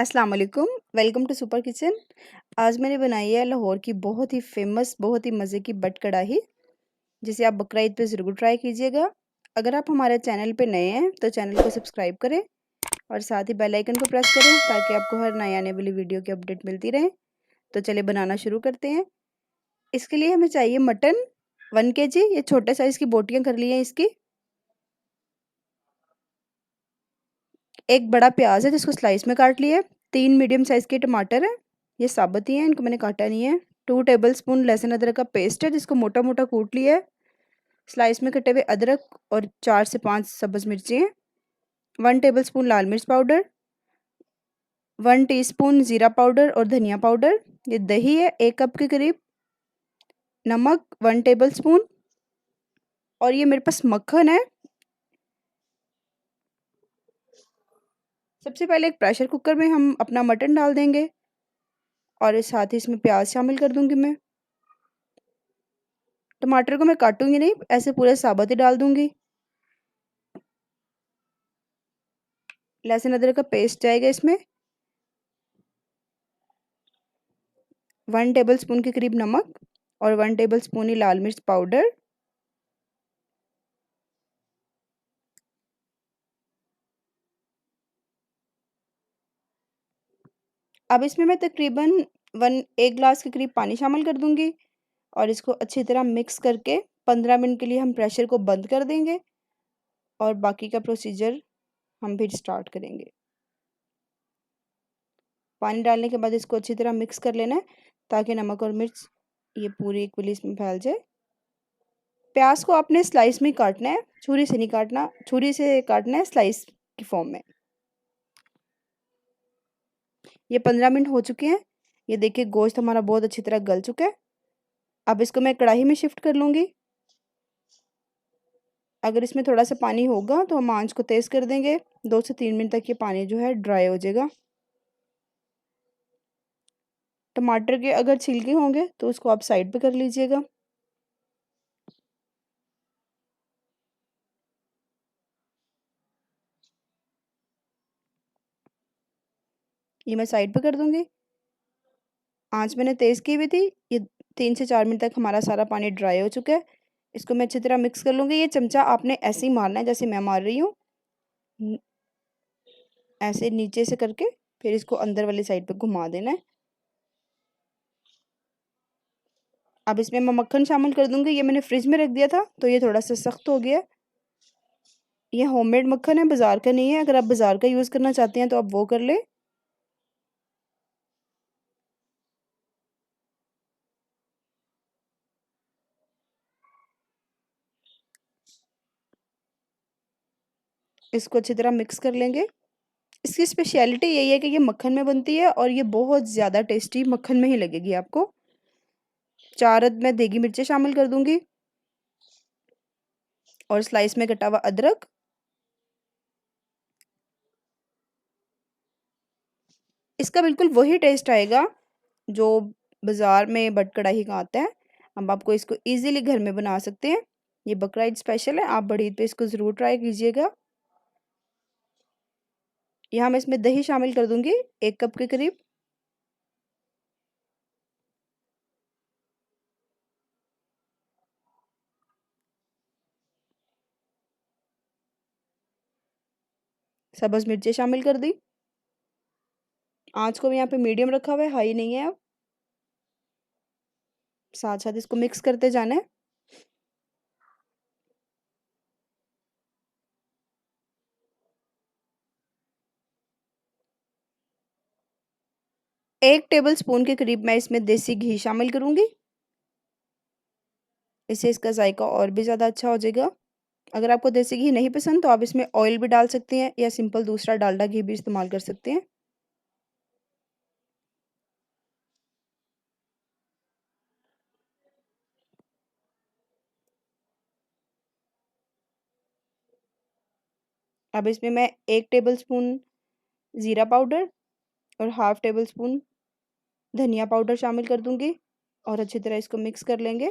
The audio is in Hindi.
अस्सलाम वालेकुम, वेलकम टू सुपर किचन। आज मैंने बनाई है लाहौर की बहुत ही फ़ेमस, बहुत ही मज़े की बट कढ़ाई, जिसे आप बकरा ईद पे ज़रूर ट्राई कीजिएगा। अगर आप हमारे चैनल पे नए हैं, तो चैनल को सब्सक्राइब करें और साथ ही बेल आइकन को प्रेस करें ताकि आपको हर नई आने वाली वीडियो की अपडेट मिलती रहे। तो चलिए बनाना शुरू करते हैं। इसके लिए हमें चाहिए मटन 1 केजी, ये छोटे साइज़ की बोटियाँ कर ली हैं इसकी। एक बड़ा प्याज है जिसको स्लाइस में काट लिया है। 3 मीडियम साइज़ के टमाटर हैं, ये साबुत ही हैं, इनको मैंने काटा नहीं है। 2 टेबलस्पून लहसुन अदरक का पेस्ट है जिसको मोटा-मोटा कूट लिया है। स्लाइस में कटे हुए अदरक और 4 से 5 सब्ज़ मिर्ची हैं। 1 टेबलस्पून लाल मिर्च पाउडर, 1 टीस्पून ज़ीरा पाउडर और धनिया पाउडर। ये दही है 1 कप के करीब। नमक 1 टेबलस्पून और ये मेरे पास मक्खन है। सबसे पहले एक प्रेशर कुकर में हम अपना मटन डाल देंगे और साथ ही इसमें प्याज शामिल कर दूँगी मैं। टमाटर को मैं काटूँगी नहीं, ऐसे पूरे साबुत ही डाल दूँगी। लहसुन अदरक का पेस्ट जाएगा इसमें। 1 टेबलस्पून के करीब नमक और 1 टेबलस्पून ही लाल मिर्च पाउडर। अब इसमें मैं तकरीबन 1 ग्लास के करीब पानी शामिल कर दूँगी और इसको अच्छी तरह मिक्स करके 15 मिनट के लिए हम प्रेशर को बंद कर देंगे और बाकी का प्रोसीजर हम फिर स्टार्ट करेंगे। पानी डालने के बाद इसको अच्छी तरह मिक्स कर लेना है ताकि नमक और मिर्च ये पूरी इक्वली इसमें फैल जाए। प्याज को आपने स्लाइस में काटना है, छुरी से नहीं काटना, छुरी से काटना है स्लाइस की फॉर्म में। ये 15 मिनट हो चुके हैं। ये देखिए गोश्त हमारा बहुत अच्छी तरह गल चुका है। अब इसको मैं कढ़ाई में शिफ्ट कर लूँगी। अगर इसमें थोड़ा सा पानी होगा तो हम आंच को तेज़ कर देंगे। 2 से 3 मिनट तक ये पानी जो है ड्राई हो जाएगा। टमाटर के अगर छिलके होंगे तो उसको आप साइड पे कर लीजिएगा। ये मैं साइड पे कर दूँगी। आँच मैंने तेज़ की हुई थी। ये 3 से 4 मिनट तक हमारा सारा पानी ड्राई हो चुका है। इसको मैं अच्छी तरह मिक्स कर लूँगी। ये चमचा आपने ऐसे ही मारना है जैसे मैं मार रही हूँ। न ऐसे नीचे से करके फिर इसको अंदर वाली साइड पे घुमा देना है। अब इसमें मैं मक्खन शामिल कर दूँगी। ये मैंने फ्रिज में रख दिया था तो ये थोड़ा-सा सख्त हो गया है। ये होममेड मक्खन है, बाज़ार का नहीं है। अगर आप बाज़ार का यूज़ करना चाहते हैं तो आप वो कर लें। इसको अच्छी तरह मिक्स कर लेंगे। इसकी स्पेशलिटी यही है कि ये मक्खन में बनती है और ये बहुत ज़्यादा टेस्टी मक्खन में ही लगेगी आपको। 4 अद मैं देगी मिर्चें शामिल कर दूँगी और स्लाइस में कटा हुआ अदरक। इसका बिल्कुल वही टेस्ट आएगा जो बाज़ार में बट कढ़ाई का आता है। अब आपको इसको ईज़िली घर में बना सकते हैं। ये बकरा ईद स्पेशल है, आप बड़ी ईद पे इसको ज़रूर ट्राई कीजिएगा। यहाँ मैं इसमें दही शामिल कर दूँगी 1 कप के करीब। सब्ज़ मिर्चें शामिल कर दी। आँच को यहाँ पे मीडियम रखा हुआ है, हाई नहीं है अब। साथ-साथ इसको मिक्स करते जाना है। 1 टेबलस्पून के करीब मैं इसमें देसी घी शामिल करूँगी। इससे इसका ज़ायका और भी ज़्यादा अच्छा हो जाएगा। अगर आपको देसी घी नहीं पसंद तो आप इसमें ऑयल भी डाल सकते हैं या सिंपल दूसरा डालडा घी भी इस्तेमाल कर सकते हैं। अब इसमें मैं 1 टेबलस्पून ज़ीरा पाउडर और हाफ़ टेबलस्पून धनिया पाउडर शामिल कर दूँगी और अच्छी तरह इसको मिक्स कर लेंगे।